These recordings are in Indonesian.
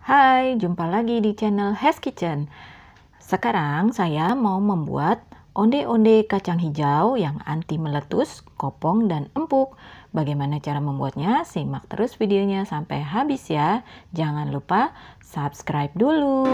Hai, jumpa lagi di channel Hes Kitchen. Sekarang saya mau membuat onde-onde kacang hijau yang anti meletus, kopong, dan empuk. Bagaimana cara membuatnya? Simak terus videonya sampai habis ya. Jangan lupa subscribe dulu.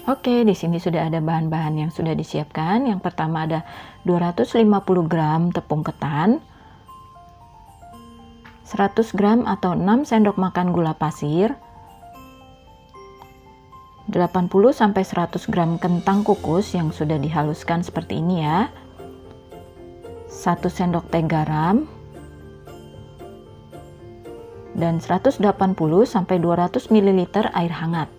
Oke, di sini sudah ada bahan-bahan yang sudah disiapkan. Yang pertama ada 250 gram tepung ketan, 100 gram atau 6 sendok makan gula pasir, 80 sampai 100 gram kentang kukus yang sudah dihaluskan seperti ini ya. 1 sendok teh garam dan 180 sampai 200 ml air hangat.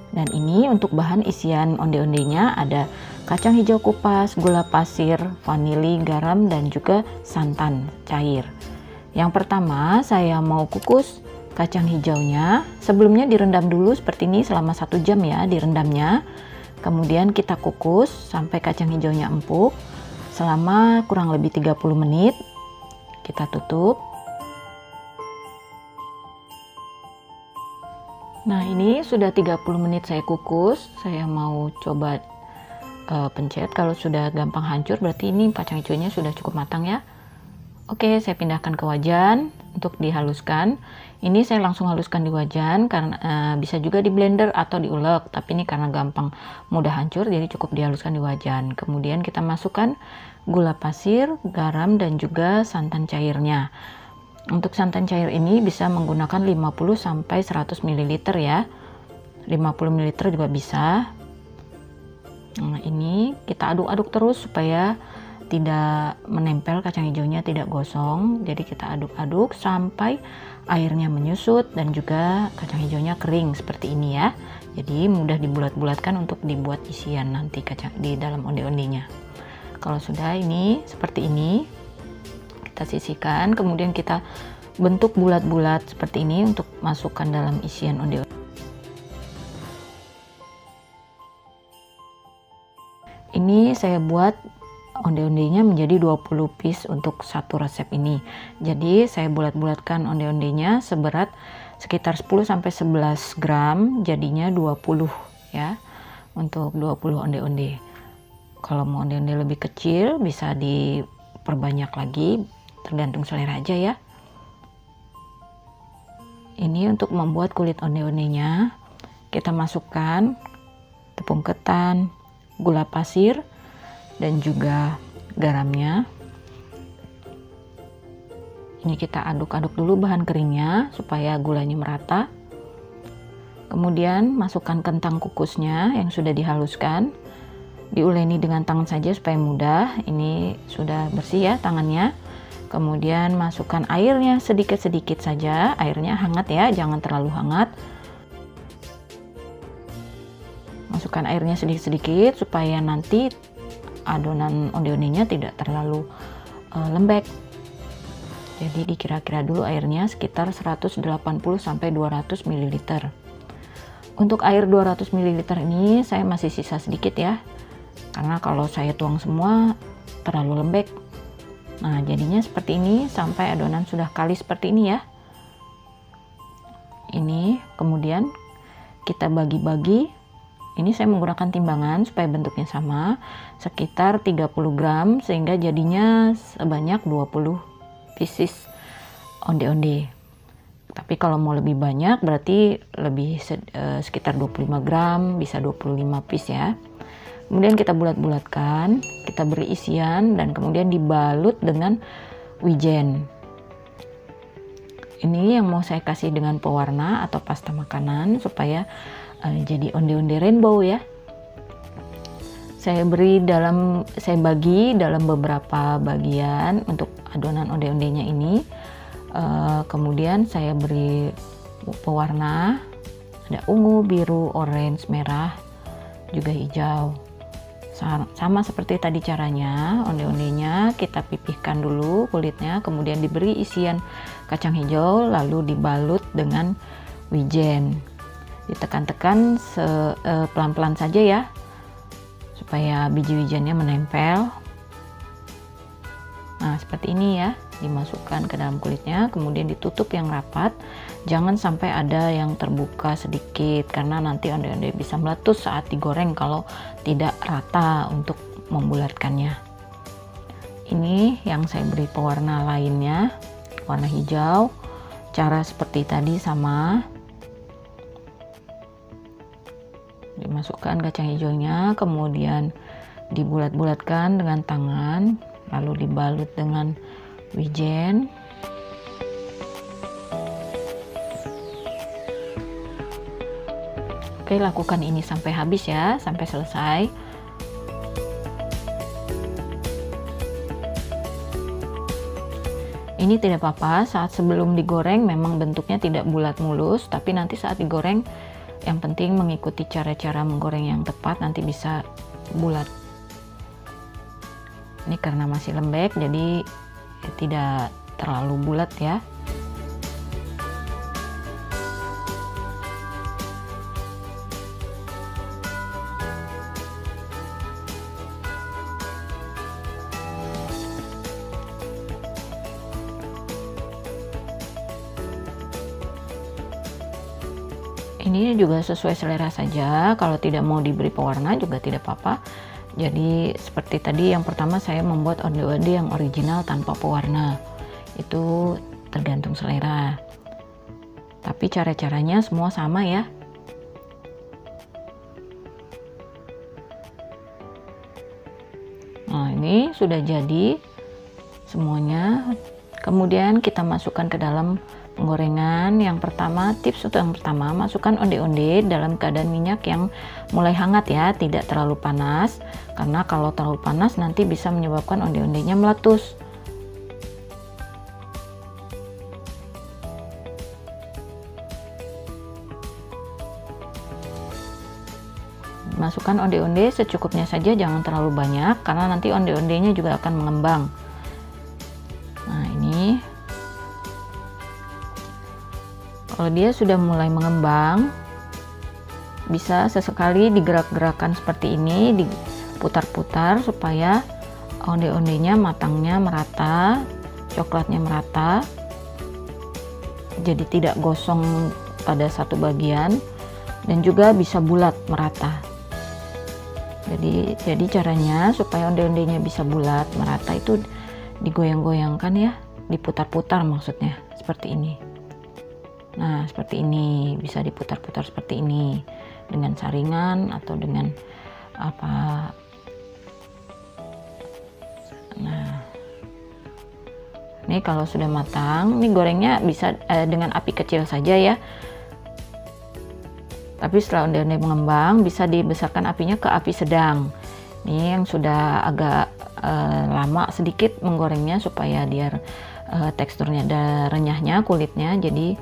Dan ini untuk bahan isian onde-ondenya ada kacang hijau kupas, gula pasir, vanili, garam, dan juga santan cair. Yang pertama saya mau kukus kacang hijaunya. Sebelumnya direndam dulu seperti ini selama 1 jam ya direndamnya. Kemudian kita kukus sampai kacang hijaunya empuk selama kurang lebih 30 menit. Kita tutup. Nah, ini sudah 30 menit saya kukus. Saya mau coba pencet. Kalau sudah gampang hancur berarti ini kacang hijaunya sudah cukup matang ya. Oke, saya pindahkan ke wajan untuk dihaluskan. Ini saya langsung haluskan di wajan karena bisa juga di blender atau diulek, tapi ini karena gampang mudah hancur jadi cukup dihaluskan di wajan. Kemudian kita masukkan gula pasir, garam, dan juga santan cairnya. Untuk santan cair ini bisa menggunakan 50 sampai 100 ml ya. 50 ml juga bisa. Nah, ini kita aduk-aduk terus supaya tidak menempel, kacang hijaunya tidak gosong. Jadi kita aduk-aduk sampai airnya menyusut dan juga kacang hijaunya kering seperti ini ya. Jadi mudah dibulat-bulatkan untuk dibuat isian nanti kacang di dalam onde-ondenya. Kalau sudah ini seperti ini, kita sisihkan, kemudian kita bentuk bulat-bulat seperti ini untuk masukkan dalam isian onde-onde. Ini saya buat onde-ondenya menjadi 20 piece untuk satu resep ini. Jadi saya bulat-bulatkan onde-ondenya seberat sekitar 10 sampai 11 gram, jadinya 20 ya. Untuk 20 onde-onde. Kalau mau onde-onde lebih kecil bisa diperbanyak lagi, tergantung selera aja ya. Ini untuk membuat kulit onde-ondenya, kita masukkan tepung ketan, gula pasir, dan juga garamnya. Ini kita aduk-aduk dulu bahan keringnya supaya gulanya merata. Kemudian masukkan kentang kukusnya yang sudah dihaluskan. Diuleni dengan tangan saja supaya mudah. Ini sudah bersih ya tangannya. Kemudian masukkan airnya sedikit-sedikit saja, airnya hangat ya, jangan terlalu hangat. Masukkan airnya sedikit-sedikit supaya nanti adonan onde-ondenya tidak terlalu lembek. Jadi dikira-kira dulu airnya sekitar 180 sampai 200 ml. Untuk air 200 ml ini saya masih sisa sedikit ya. Karena kalau saya tuang semua terlalu lembek. Nah, jadinya seperti ini sampai adonan sudah kalis seperti ini ya. Ini kemudian kita bagi-bagi. Ini saya menggunakan timbangan supaya bentuknya sama, sekitar 30 gram sehingga jadinya sebanyak 20 pieces onde-onde. Tapi kalau mau lebih banyak berarti lebih sekitar 25 gram, bisa 25 piece ya. Kemudian kita bulat-bulatkan, kita beri isian dan kemudian dibalut dengan wijen. Ini yang mau saya kasih dengan pewarna atau pasta makanan supaya jadi onde-onde rainbow ya. Saya bagi dalam beberapa bagian untuk adonan onde-ondenya ini. Kemudian saya beri pewarna, ada ungu, biru, orange, merah, juga hijau. Sama seperti tadi caranya, onde-ondenya kita pipihkan dulu kulitnya, kemudian diberi isian kacang hijau, lalu dibalut dengan wijen. Ditekan-tekan pelan-pelan saja ya, supaya biji-bijiannya menempel. Nah, seperti ini ya, dimasukkan ke dalam kulitnya, kemudian ditutup yang rapat. Jangan sampai ada yang terbuka sedikit, karena nanti onde-onde bisa meletus saat digoreng kalau tidak rata untuk membulatkannya. Ini yang saya beri pewarna lainnya, warna hijau. Cara seperti tadi sama. Dimasukkan kacang hijaunya, kemudian dibulat-bulatkan dengan tangan, lalu dibalut dengan wijen. Oke, lakukan ini sampai habis ya, sampai selesai. Ini tidak apa-apa, saat sebelum digoreng memang bentuknya tidak bulat mulus, tapi nanti saat digoreng yang penting mengikuti cara-cara menggoreng yang tepat, nanti bisa bulat. Ini karena masih lembek jadi tidak terlalu bulat ya. Ini juga sesuai selera saja, kalau tidak mau diberi pewarna juga tidak apa-apa. Jadi seperti tadi yang pertama saya membuat onde-onde yang original tanpa pewarna, itu tergantung selera, tapi cara-caranya semua sama ya. Nah, ini sudah jadi semuanya. Kemudian kita masukkan ke dalam penggorengan. Yang pertama, tips untuk yang pertama, masukkan onde-onde dalam keadaan minyak yang mulai hangat ya, tidak terlalu panas, karena kalau terlalu panas nanti bisa menyebabkan onde-ondenya meletus. Masukkan onde-onde secukupnya saja, jangan terlalu banyak, karena nanti onde-ondenya juga akan mengembang. Nah, ini kalau dia sudah mulai mengembang, bisa sesekali digerak-gerakkan seperti ini, diputar-putar supaya onde-ondenya matangnya merata, coklatnya merata, jadi tidak gosong pada satu bagian, dan juga bisa bulat merata. Jadi caranya supaya onde-ondenya bisa bulat merata itu digoyang-goyangkan ya, diputar-putar maksudnya, seperti ini. Nah, seperti ini, bisa diputar-putar seperti ini dengan saringan atau dengan apa. Nah, ini kalau sudah matang, ini gorengnya bisa dengan api kecil saja ya. Tapi setelah onde-onde mengembang, bisa dibesarkan apinya ke api sedang. Ini yang sudah agak lama sedikit menggorengnya supaya dia teksturnya ada renyahnya kulitnya, jadi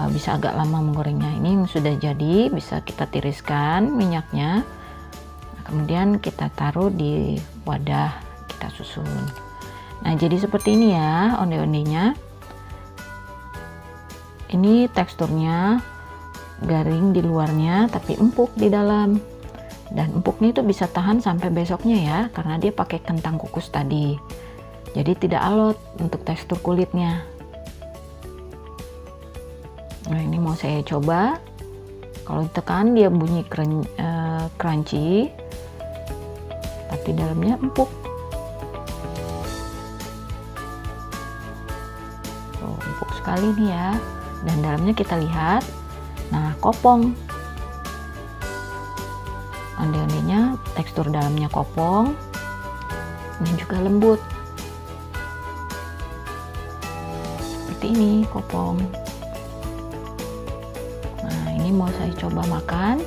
bisa agak lama menggorengnya. Ini yang sudah jadi, bisa kita tiriskan minyaknya. Nah, kemudian kita taruh di wadah, kita susun. Nah, jadi seperti ini ya onde-ondenya. Ini teksturnya garing di luarnya tapi empuk di dalam, dan empuknya itu bisa tahan sampai besoknya ya, karena dia pakai kentang kukus tadi, jadi tidak alot untuk tekstur kulitnya. Nah, ini mau saya coba. Kalau ditekan dia bunyi crunchy, tapi dalamnya empuk. Oh, empuk sekali nih ya. Dan dalamnya kita lihat, nah kopong. Onde-ondenya tekstur dalamnya kopong dan juga lembut. Seperti ini kopong. Nah, ini mau saya coba makan.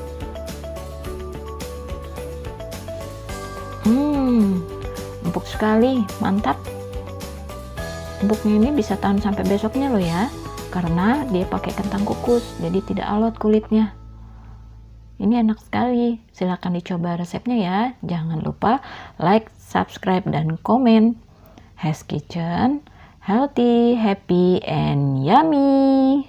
Empuk sekali, mantap. Empuknya ini bisa tahan sampai besoknya loh ya, karena dia pakai kentang kukus, jadi tidak alot kulitnya. Ini enak sekali, silahkan dicoba resepnya ya. Jangan lupa like, subscribe, dan komen. Hes Kitchen, healthy, happy, and yummy.